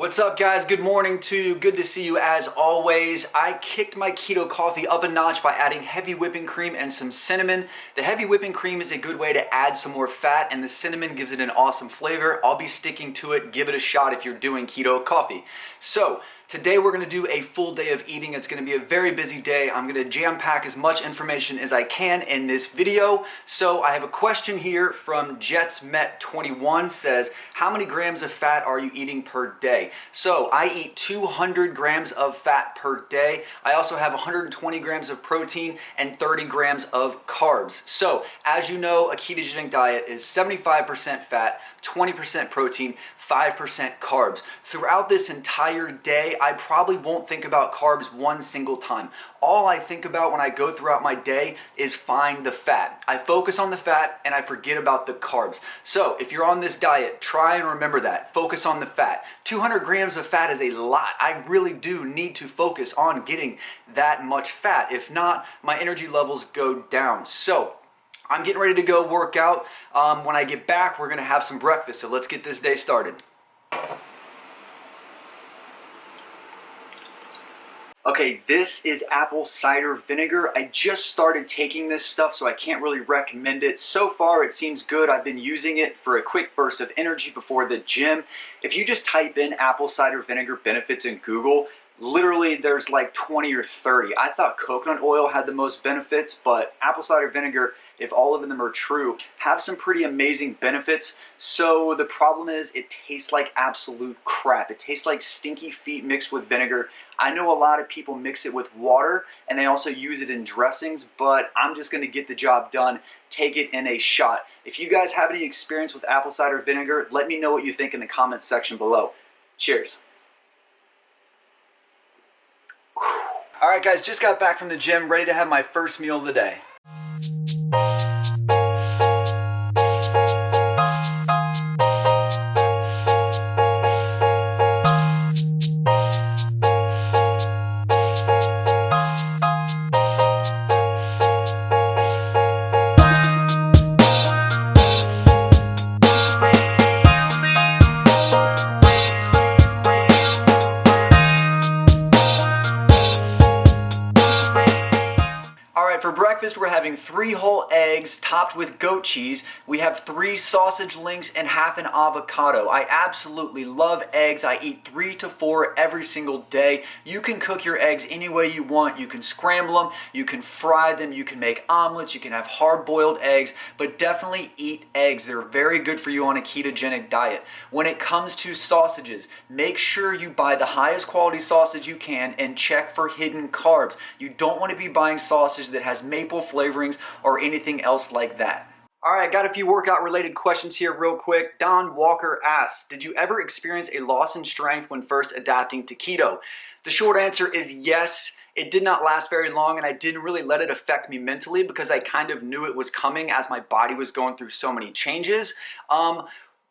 What's up, guys? Good morning to you. Good to see you as always. I kicked my keto coffee up a notch by adding heavy whipping cream and some cinnamon. The heavy whipping cream is a good way to add some more fat, and the cinnamon gives it an awesome flavor. I'll be sticking to it. Give it a shot if you're doing keto coffee. So today we're going to do a full day of eating. It's going to be a very busy day. I'm going to jam pack as much information as I can in this video. So I have a question here from JetsMet21. Says, how many grams of fat are you eating per day? So I eat 200 grams of fat per day. I also have 120 grams of protein and 30 grams of carbs. So as you know, a ketogenic diet is 75% fat, 20% protein, 5% carbs. Throughout this entire day, I probably won't think about carbs one single time. All I think about when I go throughout my day is find the fat. I focus on the fat and I forget about the carbs. So if you're on this diet, try and remember that. Focus on the fat. 200 grams of fat is a lot. I really do need to focus on getting that much fat. If not, my energy levels go down. So I'm getting ready to go work out. When I get back, we're gonna have some breakfast. So let's get this day started. Okay, this is apple cider vinegar. I just started taking this stuff, so I can't really recommend it. So far, it seems good. I've been using it for a quick burst of energy before the gym. If you just type in apple cider vinegar benefits in Google, literally there's like 20 or 30. I thought coconut oil had the most benefits, but apple cider vinegar, if all of them are true, have some pretty amazing benefits. So the problem is it tastes like absolute crap. It tastes like stinky feet mixed with vinegar. I know a lot of people mix it with water and they also use it in dressings, but I'm just gonna get the job done, take it in a shot. If you guys have any experience with apple cider vinegar, let me know what you think in the comments section below. Cheers. All right, guys, just got back from the gym, ready to have my first meal of the day. For breakfast, we're having 3 whole eggs topped with goat cheese. We have 3 sausage links and half an avocado. I absolutely love eggs. I eat 3 to 4 every single day. You can cook your eggs any way you want. You can scramble them, you can fry them, you can make omelets, you can have hard-boiled eggs, but definitely eat eggs. They're very good for you on a ketogenic diet. When it comes to sausages, make sure you buy the highest quality sausage you can and check for hidden carbs. You don't want to be buying sausage that has maple flavorings or anything else like that. All right, got a few workout related questions here real quick. Don Walker asks, did you ever experience a loss in strength when first adapting to keto? The short answer is yes. It did not last very long and I didn't really let it affect me mentally because I kind of knew it was coming as my body was going through so many changes.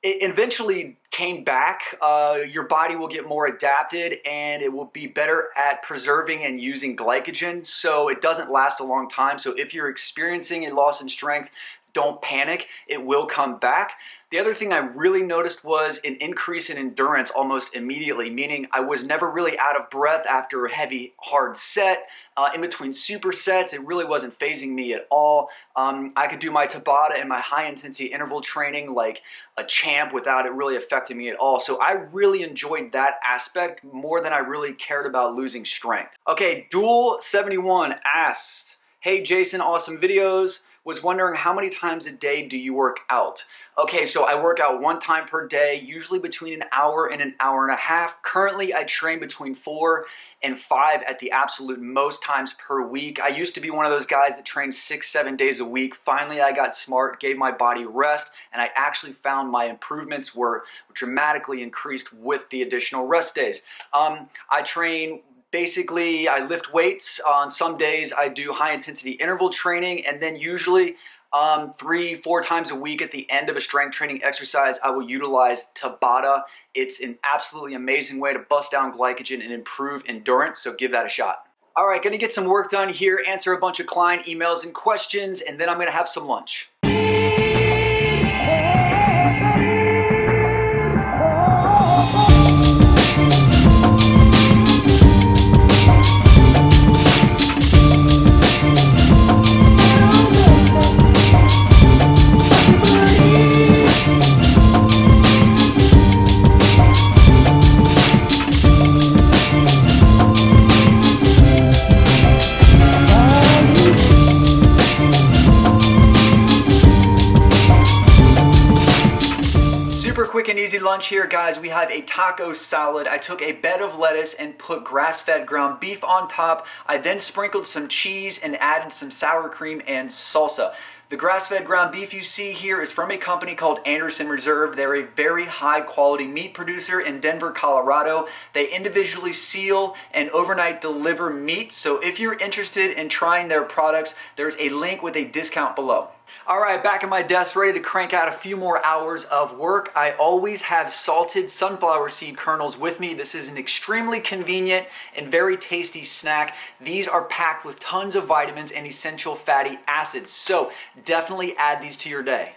It eventually came back. Your body will get more adapted and it will be better at preserving and using glycogen, so it doesn't last a long time. So if you're experiencing a loss in strength, don't panic, it will come back. The other thing I really noticed was an increase in endurance almost immediately, meaning I was never really out of breath after a heavy, hard set. In between supersets, it really wasn't phasing me at all. I could do my Tabata and my high intensity interval training like a champ without it really affecting me at all. So I really enjoyed that aspect more than I really cared about losing strength. Okay, Duel71 asks, hey Jason, awesome videos. Was wondering how many times a day do you work out? Okay, so I work out 1 time per day, usually between an hour and an hour and a half. Currently, I train between 4 and 5 at the absolute most times per week. I used to be one of those guys that trained 6-7 days a week. Finally, I got smart, gave my body rest, and I actually found my improvements were dramatically increased with the additional rest days. I train basically, I lift weights. On some days I do high intensity interval training, and then usually 3-4 times a week at the end of a strength training exercise, I will utilize Tabata. It's an absolutely amazing way to bust down glycogen and improve endurance, so give that a shot. All right, gonna get some work done here, answer a bunch of client emails and questions, and then I'm gonna have some lunch. Super quick and easy lunch here, guys. We have a taco salad. I took a bed of lettuce and put grass-fed ground beef on top. I then sprinkled some cheese and added some sour cream and salsa. The grass-fed ground beef you see here is from a company called Anderson Reserve. They're a very high-quality meat producer in Denver, Colorado. They individually seal and overnight deliver meat. So if you're interested in trying their products, there's a link with a discount below. All right, back at my desk, ready to crank out a few more hours of work. I always have salted sunflower seed kernels with me. This is an extremely convenient and very tasty snack. These are packed with tons of vitamins and essential fatty acids, so definitely add these to your day.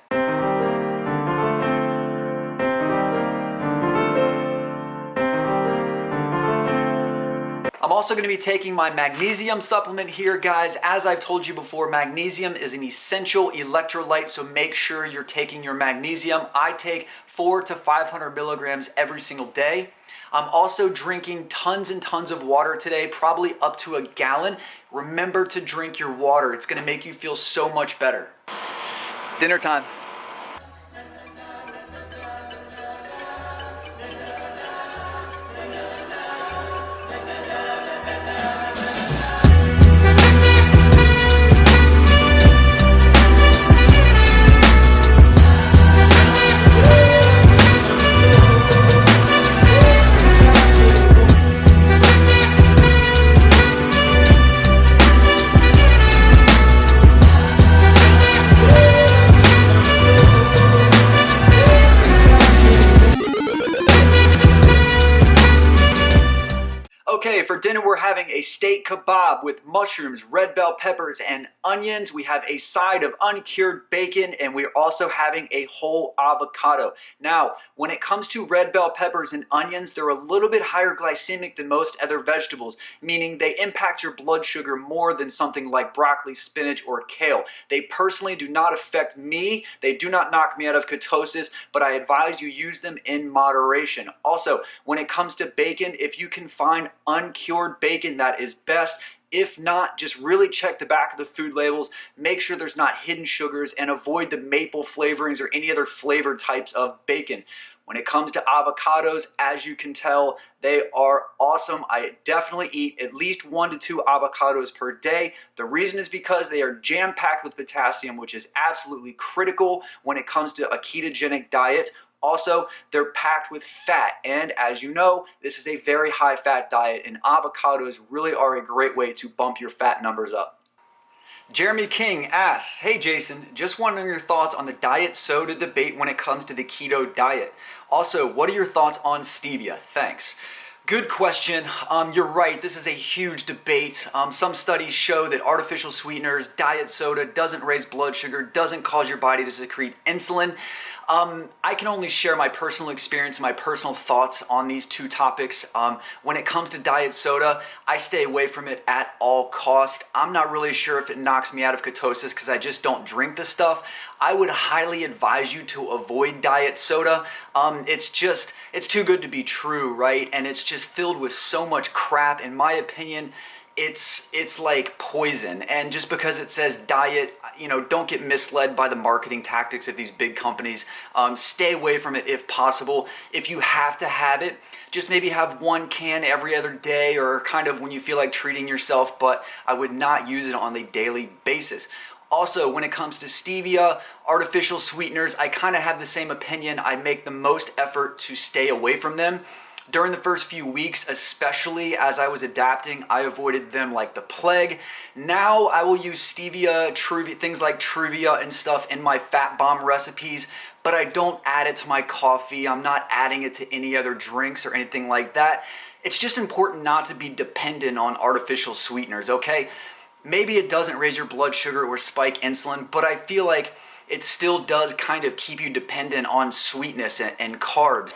I'm also going to be taking my magnesium supplement here, guys. As I've told you before, magnesium is an essential electrolyte, so make sure you're taking your magnesium. I take 400 to 500 milligrams every single day. I'm also drinking tons and tons of water today, probably up to a gallon. Remember to drink your water. It's going to make you feel so much better. Dinner time. Okay, for dinner we're having a steak kebab with mushrooms, red bell peppers, and onions. We have a side of uncured bacon, and we're also having a whole avocado. Now, when it comes to red bell peppers and onions, they're a little bit higher glycemic than most other vegetables, meaning they impact your blood sugar more than something like broccoli, spinach, or kale. They personally do not affect me. They do not knock me out of ketosis, but I advise you use them in moderation. Also, when it comes to bacon, if you can find uncured bacon, that is best. If not, just really check the back of the food labels, make sure there's not hidden sugars, and avoid the maple flavorings or any other flavored types of bacon. When it comes to avocados, as you can tell, they are awesome. I definitely eat at least 1 to 2 avocados per day. The reason is because they are jam-packed with potassium, which is absolutely critical when it comes to a ketogenic diet. Also, they're packed with fat, and as you know, this is a very high fat diet, and avocados really are a great way to bump your fat numbers up. Jeremy King asks, hey Jason, just wondering your thoughts on the diet soda debate when it comes to the keto diet. Also, what are your thoughts on stevia? Thanks. Good question. You're right, this is a huge debate. Some studies show that artificial sweeteners, diet soda, doesn't raise blood sugar, doesn't cause your body to secrete insulin. I can only share my personal experience and my personal thoughts on these two topics. When it comes to diet soda, I stay away from it at all cost. I'm not really sure if it knocks me out of ketosis because I just don't drink the stuff. I would highly advise you to avoid diet soda. It's too good to be true, right? And it's just filled with so much crap. In my opinion, it's like poison. And just because it says diet, don't get misled by the marketing tactics of these big companies. Stay away from it if possible. If you have to have it, just maybe have 1 can every other day, or kind of when you feel like treating yourself, but I would not use it on a daily basis. Also, when it comes to stevia, artificial sweeteners, I kind of have the same opinion. I make the most effort to stay away from them. During the first few weeks, especially as I was adapting, I avoided them like the plague. Now I will use stevia, things like Truvia and stuff in my fat bomb recipes, but I don't add it to my coffee. I'm not adding it to any other drinks or anything like that. It's just important not to be dependent on artificial sweeteners, okay? Maybe it doesn't raise your blood sugar or spike insulin, but I feel like it still does kind of keep you dependent on sweetness and carbs.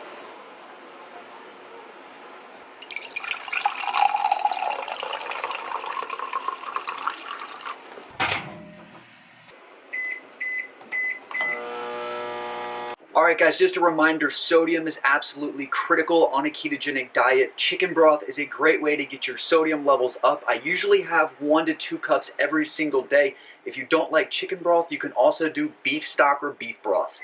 Alright guys, just a reminder, sodium is absolutely critical on a ketogenic diet. Chicken broth is a great way to get your sodium levels up. I usually have 1 to 2 cups every single day. If you don't like chicken broth, you can also do beef stock or beef broth.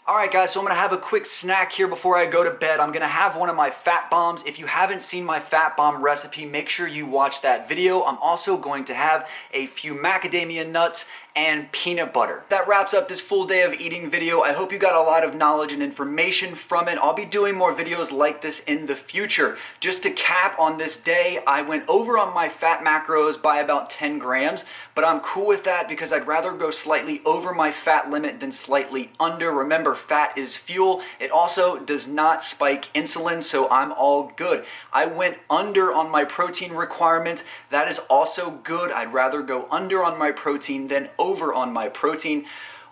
Alright guys, so I'm going to have a quick snack here before I go to bed. I'm going to have one of my fat bombs. If you haven't seen my fat bomb recipe, make sure you watch that video. I'm also going to have a few macadamia nuts and peanut butter. That wraps up this full day of eating video. I hope you got a lot of knowledge and information from it. I'll be doing more videos like this in the future. Just to cap on this day, I went over on my fat macros by about 10 grams, but I'm cool with that because I'd rather go slightly over my fat limit than slightly under. Remember, fat is fuel. It also does not spike insulin, so I'm all good. I went under on my protein requirement. That is also good. I'd rather go under on my protein than over on my protein.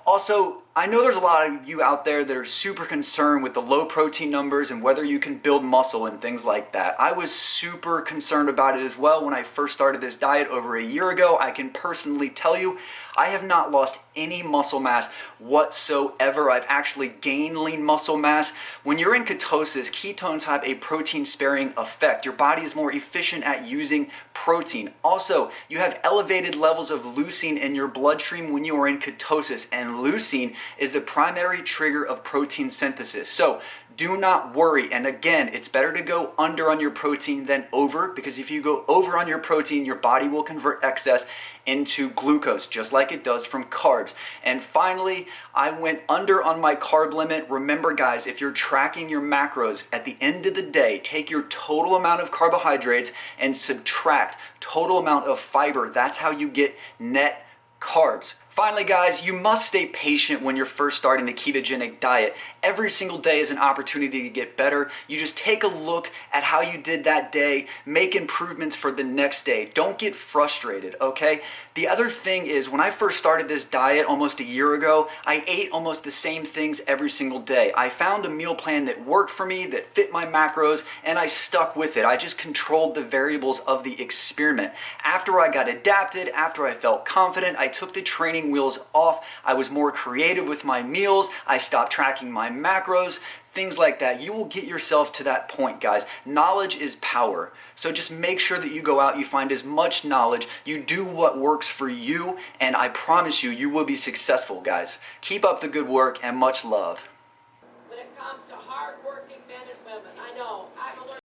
Also, I know there's a lot of you out there that are super concerned with the low protein numbers and whether you can build muscle and things like that. I was super concerned about it as well when I first started this diet over a year ago. I can personally tell you, I have not lost any muscle mass whatsoever. I've actually gained lean muscle mass. When you're in ketosis, ketones have a protein sparing effect. Your body is more efficient at using protein. Also, you have elevated levels of leucine in your bloodstream when you are in ketosis, and leucine is the primary trigger of protein synthesis. So do not worry. And again, it's better to go under on your protein than over, because if you go over on your protein, your body will convert excess into glucose, just like it does from carbs. And finally, I went under on my carb limit. Remember guys, if you're tracking your macros, at the end of the day, take your total amount of carbohydrates and subtract total amount of fiber. That's how you get net carbs. Finally guys, you must stay patient when you're first starting the ketogenic diet. Every single day is an opportunity to get better. You just take a look at how you did that day, make improvements for the next day. Don't get frustrated, okay? The other thing is, when I first started this diet almost a year ago, I ate almost the same things every single day. I found a meal plan that worked for me, that fit my macros, and I stuck with it. I just controlled the variables of the experiment. After I got adapted, after I felt confident, I took the training wheels off. I was more creative with my meals. I stopped tracking my macros, things like that. You will get yourself to that point, guys. Knowledge is power. So just make sure that you go out, you find as much knowledge, you do what works for you, and I promise you, you will be successful, guys. Keep up the good work and much love. When it comes to hard-working men and women, I know I'm a